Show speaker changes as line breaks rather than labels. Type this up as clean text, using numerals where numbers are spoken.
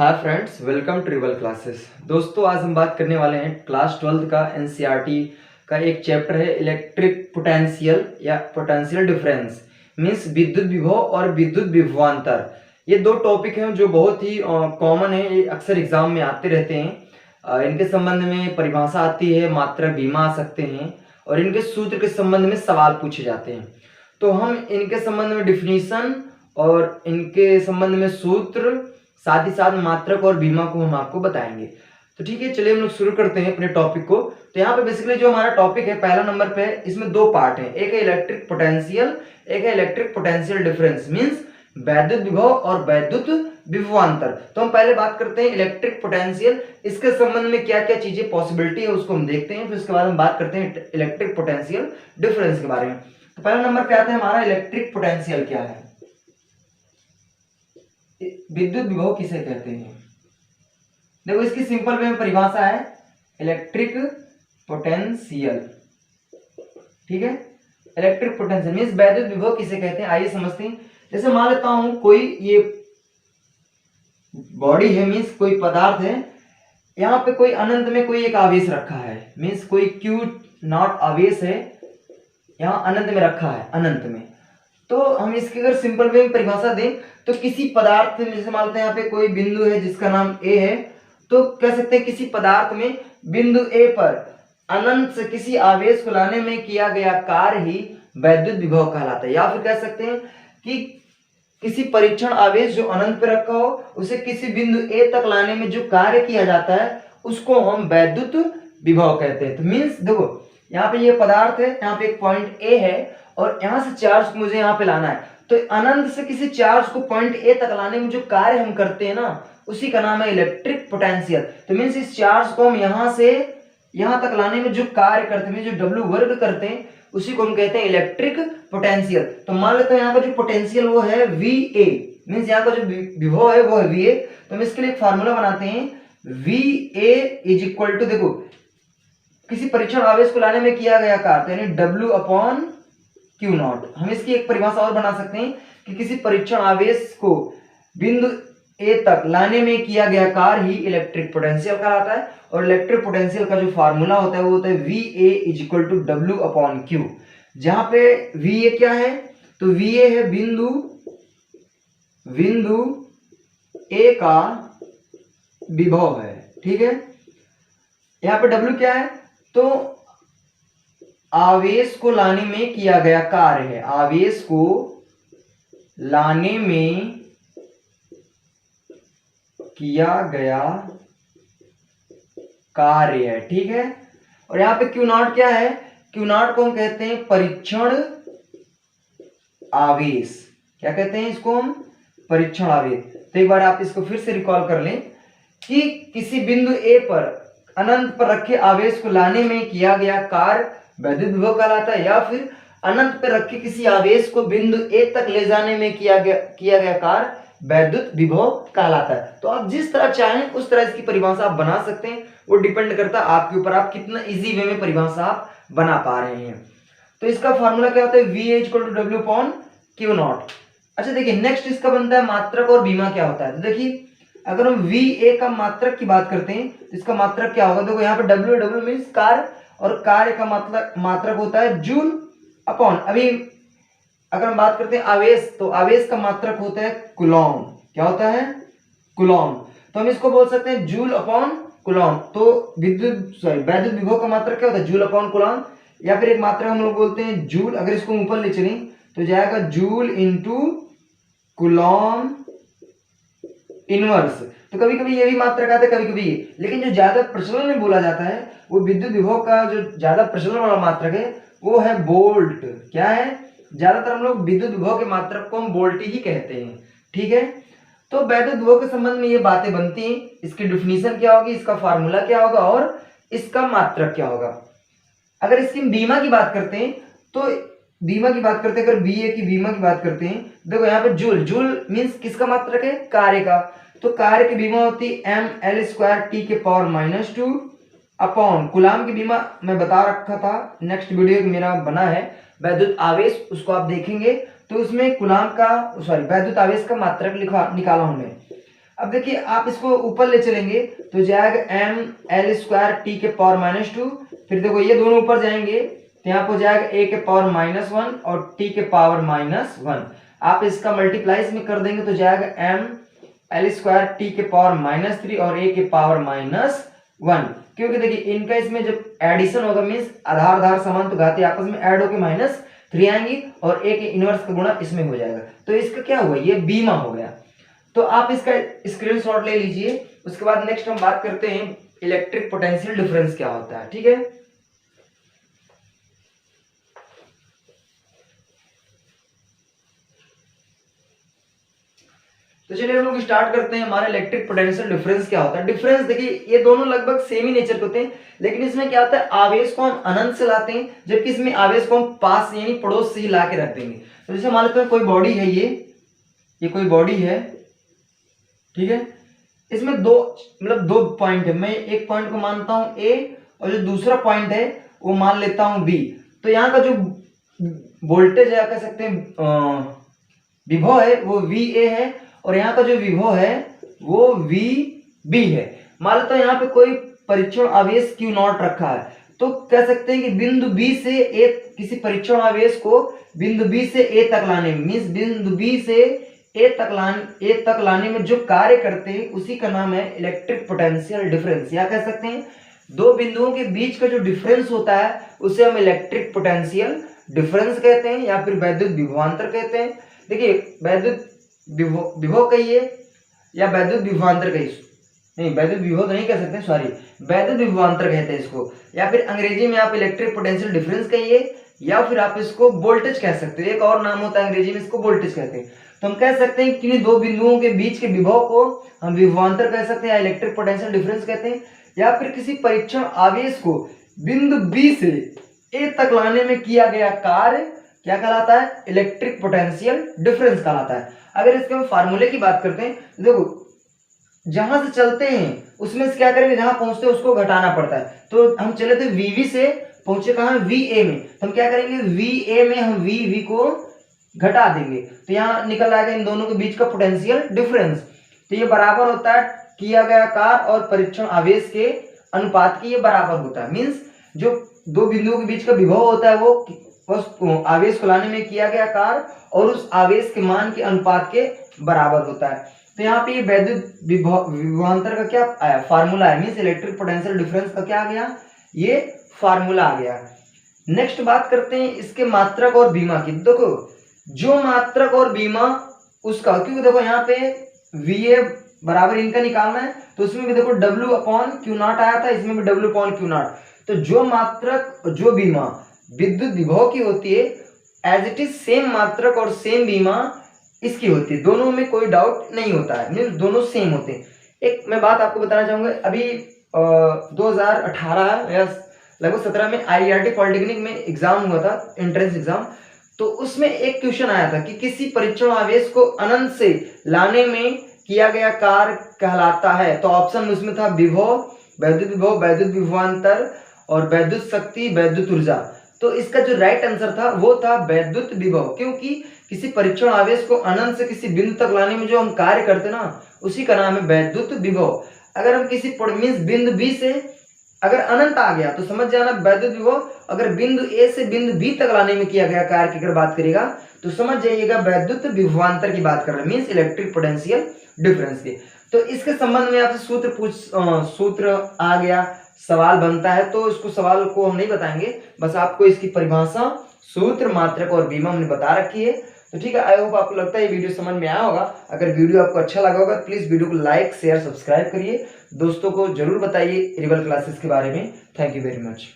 Hi friends, welcome to tribal classes. दोस्तों, आज हम बात करने वाले हैं क्लास 12 का एनसीईआरटी का एक चैप्टर है इलेक्ट्रिक पोटेंशियल या पोटेंशियल डिफरेंस मींस विद्युत विभव और विद्युत विभवांतर। ये दो टॉपिक हैं जो बहुत ही कॉमन है, ये अक्सर एग्जाम में आते रहते हैं। इनके संबंध में परिभाषा आती है, मात्रक बीमा आ सकते हैं और इनके सूत्र के संबंध में सवाल पूछे जाते हैं। तो हम इनके संबंध में डिफिनीशन और इनके संबंध में सूत्र, साथ ही साथ मात्रक और बीमा को हम आपको बताएंगे। तो ठीक है, चलिए हम लोग शुरू करते हैं अपने टॉपिक को। तो यहाँ पे बेसिकली जो हमारा टॉपिक है पहला नंबर पे है, इसमें दो पार्ट है, एक है इलेक्ट्रिक पोटेंशियल, एक है इलेक्ट्रिक पोटेंशियल डिफरेंस मींस वैद्युत विभव और वैद्युत विभवांतर। तो हम पहले बात करते हैं इलेक्ट्रिक पोटेंशियल, इसके संबंध में क्या क्या चीजें पॉसिबिलिटी है उसको हम देखते हैं, फिर उसके बाद हम बात करते हैं इलेक्ट्रिक पोटेंशियल डिफरेंस के बारे में। तो पहला नंबर पे आता है हमारा इलेक्ट्रिक पोटेंशियल क्या है, विद्युत विभव किसे कहते हैं। देखो, इसकी सिंपल वे में परिभाषा है इलेक्ट्रिक पोटेंशियल। ठीक है, इलेक्ट्रिक पोटेंशियल मींस वैद्युत विभव किसे कहते हैं। आइए समझते हैं। जैसे मान लेता हूं कोई ये बॉडी है मींस कोई पदार्थ है, यहां पे कोई अनंत में कोई एक आवेश रखा है मींस कोई क्यू नॉट आवेश है, यहां अनंत में रखा है, अनंत में। तो हम इसकी अगर सिंपल वे में परिभाषा दें तो किसी पदार्थ में, जैसे मान लेते हैं यहाँ पे कोई बिंदु है जिसका नाम ए है, तो कह सकते हैं किसी पदार्थ में बिंदु ए पर अनंत से किसी आवेश को लाने में किया गया कार्य ही वैद्युत विभव कहलाता है। या फिर कह सकते हैं कि किसी परीक्षण आवेश जो अनंत पे रखा हो उसे किसी बिंदु ए तक लाने में जो कार्य किया जाता है उसको हम वैद्युत विभव कहते हैं। तो मीन्स देखो, यहाँ पे ये पदार्थ है, यहाँ पे एक पॉइंट ए है और यहां से चार्ज को मुझे यहाँ पे लाना है, तो अनंत से किसी चार्ज को पॉइंट ए तक लाने में जो कार्य हम करते हैं ना, उसी का नाम है इलेक्ट्रिक पोटेंशियल। तो मींस इस चार्ज को हम यहां से यहां तक लाने में जो कार्य करते हैं, जो डब्ल्यू वर्ग करते हैं, उसी को हम कहते हैं इलेक्ट्रिक पोटेंशियल। तो मान लेते हैं यहाँ का जो पोटेंशियल वो है वी ए, मीन्स यहाँ का जो विभव है वो है वी ए। तो हम इसके लिए एक फार्मूला बनाते हैं, V A is equal to, देखो किसी परीक्षण आवेश को लाने में किया गया कार्य यानी डब्ल्यू अपॉन क्यू नॉट। हम इसकी एक परिभाषा और बना सकते हैं कि किसी परीक्षण आवेश को बिंदु ए तक लाने में किया गया कार्य ही इलेक्ट्रिक पोटेंशियल कहलाता है। और इलेक्ट्रिक पोटेंशियल का जो फार्मूला होता है वो होता है V A is equal to W upon Q, जहां पे वी ए क्या है, तो वी ए है बिंदु ए का विभव है। ठीक है, यहां पे डब्ल्यू क्या है, तो आवेश को लाने में किया गया कार्य है, आवेश को लाने में किया गया कार्य है। ठीक है, और यहां पे क्यू नॉट क्या है, क्यू नॉट को हम कहते हैं परीक्षण आवेश। क्या कहते हैं इसको हम, परीक्षण आवेश। तो एक बार आप इसको फिर से रिकॉल कर लें कि किसी बिंदु ए पर अनंत पर रखे आवेश को लाने में किया गया कार्य वैद्युत विभव कहलाता है, या फिर अनंत पर रखे किसी आवेश को बिंदु ए तक ले जाने में किया गया कार्य वैद्युत विभव कहलाता है। तो आप जिस तरह चाहें उस तरह इसकी परिभाषा आप बना सकते हैं, वो डिपेंड करता है आपके ऊपर, आप कितना इजी वे में परिभाषा आप बना पा रहे हैं। तो इसका फॉर्मूला क्या होता है, V equal to W upon Q naught. अच्छा देखिए, नेक्स्ट इसका बनता है मात्रक और बीमा क्या होता है। तो देखिए, अगर हम वी ए का मात्रक की बात करते हैं तो इसका मात्रक क्या होगा, देखो यहाँ पे डब्ल्यू डब्ल्यू मीन्स कार्य, और कार्य का मतलब मात्रक होता है जूल अपॉन, अभी अगर हम बात करते हैं आवेश, तो आवेश का मात्रक होता है कूलॉम। क्या होता है, कूलॉम। तो हम इसको बोल सकते हैं जूल अपॉन कूलॉम। तो वैद्युत विभव का मात्रक क्या होता है, जूल अपॉन कूलॉम। या फिर एक मात्रक हम लोग बोलते हैं जूल, अगर इसको ऊपर ले चलें तो जाएगा जूल इंटू कूलॉम इनवर्स। तो कभी कभी ये भी मात्रक आता है, कभी कभी ये, लेकिन जो ज्यादा प्रचलन में बोला जाता है वो विद्युत विभव का जो ज्यादा प्रचलन वाला मात्रक है वो है वोल्ट। क्या है, ज्यादातर हम लोग विद्युत विभव के मात्रक को हम वोल्ट ही कहते हैं। ठीक है, तो वैद्युत विभव के संबंध में ये बातें बनती हैं, इसकी डिफिनीशन क्या होगी, इसका फार्मूला क्या होगा और इसका मात्रक क्या होगा। अगर इसकी बीमा की बात करते हैं तो बीमा की बात करते हैं, अगर बी ए की बीमा की बात करते हैं, देखो यहाँ पे जूल, जूल मीन्स किसका मात्रक है, कार्य का। तो कार्य की बीमा होती है एम एल स्क्वायर टी के पावर -2 अपॉन कूलॉम की बीमा मैं बता रखा था, नेक्स्ट वीडियो मेरा बना है वैद्युत आवेश, उसको आप देखेंगे तो उसमें कूलॉम का वैद्युत आवेश का मात्रक निकाला हमने। अब देखिए आप इसको ऊपर ले चलेंगे तो जाएगा एम एल स्क्वायर टी के पावर -2, फिर देखो ये दोनों ऊपर जाएंगे तो यहाँ पर जाएगा ए के पावर -1 और टी के पावर -1। आप इसका मल्टीप्लाई इसमें कर देंगे तो जाएगा एम एल स्क्वायर टी के पावर -3 और ए के पावर -1, क्योंकि देखिए इनका इसमें जब एडिशन होगा मीन्स आधार आधार समांतर घाती आपस में ऐड होकर -3 आएंगी और ए के इनवर्स का गुणा इसमें हो जाएगा। तो इसका क्या हुआ, ये बीमा हो गया। तो आप इसका स्क्रीनशॉट ले लीजिए। उसके बाद नेक्स्ट हम बात करते हैं इलेक्ट्रिक पोटेंशियल डिफरेंस क्या होता है। ठीक है, तो चलिए हम लोग स्टार्ट करते हैं। हमारा इलेक्ट्रिक पोटेंशियल डिफरेंस क्या होता है। डिफरेंस देखिए ये दोनों लगभग सेम ही नेचर के होते हैं, लेकिन इसमें क्या होता है, आवेश को हम अनंत से लाते हैं, जबकि इसमें आवेश को हम पास यानी पड़ोस से ही ला के रख देंगे। तो जैसे मान लेते हैं कोई बॉडी है, ये कोई बॉडी है, ठीक है, इसमें दो पॉइंट है। मैं एक पॉइंट को मानता हूं ए और जो दूसरा पॉइंट है वो मान लेता हूं बी। तो यहाँ का जो वोल्टेज है कह सकते हैं विभव है वो VA है और यहाँ का जो विभव है वो VB है। मान लेता हूं यहाँ पे कोई परीक्षण आवेश Q0 रखा है, तो कह सकते हैं कि बिंदु B से A, किसी परीक्षण आवेश को बिंदु B से A तक लाने में मीन्स बिंदु B से ए तक लाने में जो कार्य करते हैं उसी का नाम है इलेक्ट्रिक पोटेंशियल डिफरेंस। या कह सकते हैं दो बिंदुओं के बीच का जो डिफरेंस होता है उसे हम इलेक्ट्रिक पोटेंशियल डिफरेंस कहते हैं या फिर वैद्युत विभवांतर कहते हैं। देखिए वैद्युत विभव कहिए या वैद्युत विभवांतर कहिए, नहीं वैद्युत विभव तो नहीं कह सकते, सॉरी वैद्युत विभवांतर कहते हैं इसको, या फिर अंग्रेजी में आप इलेक्ट्रिक पोटेंशियल डिफरेंस कहिए या फिर आप इसको वोल्टेज कह सकते हो। एक और नाम होता है अंग्रेजी में, इसको वोल्टेज कहते हैं। तो हम कह सकते हैं कि दो बिंदुओं के बीच के विभव को हम विभवांतर कह सकते हैं या इलेक्ट्रिक पोटेंशियल डिफरेंस कहते हैं, या फिर किसी परीक्षण आवेश को बिंदु बी से ए तक लाने में किया गया कार्य क्या कहलाता है, इलेक्ट्रिक पोटेंशियल डिफरेंस कहलाता है। अगर इसके हम फार्मूले की बात करते हैं, देखो जहां से चलते हैं उसमें से क्या करेंगे, जहां पहुंचते हैं उसको घटाना पड़ता है। तो हम चले थे VV से, पहुंचे कहां VA में, तो हम क्या करेंगे VA में हम VV को घटा देंगे, तो यहाँ निकल आएगा इन दोनों के बीच का पोटेंशियल डिफरेंस। तो ये बराबर होता है किया गया कार्य और परीक्षण आवेश के अनुपात की, ये बराबर होता है। मींस जो दो बिंदुओं के बीच का विभव होता है वो उस आवेश को लाने में किया गया कार्य और उस आवेश के मान के अनुपात के बराबर होता है। तो यहाँ पे ये वैद्युत विभवांतर का क्या आया, फार्मूला है। मींस इलेक्ट्रिक पोटेंशियल डिफरेंस का क्या आ गया, ये फार्मूला आ गया। नेक्स्ट बात करते हैं इसके मात्रक और बीमा की। देखो जो मात्रक और बीमा उसका, क्योंकि देखो यहाँ पे VA बराबर इनका निकालना है, तो उसमें भी देखो W/Q0 आया था, इसमें भी W/Q0। तो जो मात्रक जो बीमा विद्युत विभव की होती है एज इट इज सेम मात्रक और सेम बीमा इसकी होती है, दोनों में कोई डाउट नहीं होता है, मीन्स दोनों सेम होते हैं। एक मैं बात आपको बताना चाहूंगा, अभी 2018 या लगभग 17 में IIT पॉलिटेक्निक में एग्जाम हुआ था, एंट्रेंस एग्जाम। तो उसमें एक क्वेश्चन आया था कि किसी परीक्षण आवेश को अनंत से लाने में किया गया कार्य कहलाता है। तो ऑप्शन उसमें था विभव, वैद्युत विभवांतर और वैद्युत शक्ति, वैद्युत ऊर्जा। तो इसका जो राइट आंसर था वो था वैद्युत विभव, क्योंकि किसी परीक्षण आवेश को अनंत से किसी बिंदु तक लाने में जो हम कार्य करते ना उसी का नाम है वैद्युत विभव। अगर हम किसी बिंदु बी से अगर अनंत आ गया तो समझ जाना वैद्युत विभव, अगर बिंदु ए से बिंदु बी तक लाने में किया गया कार्य की अगर बात करेगा तो समझ जाइएगा वैद्युत विभवांतर की बात कर रहे हैं, मींस इलेक्ट्रिक पोटेंशियल डिफरेंस की। तो इसके संबंध में आपसे सूत्र आ गया, सवाल बनता है, तो इसको सवाल को हम नहीं बताएंगे, बस आपको इसकी परिभाषा, सूत्र, मात्रक और बीमा हमने बता रखी है। तो ठीक है, आई होप आपको लगता है ये वीडियो समझ में आया होगा। अगर वीडियो आपको अच्छा लगा होगा प्लीज वीडियो को लाइक शेयर सब्सक्राइब करिए, दोस्तों को जरूर बताइए रिबल क्लासेस के बारे में। Thank you very much.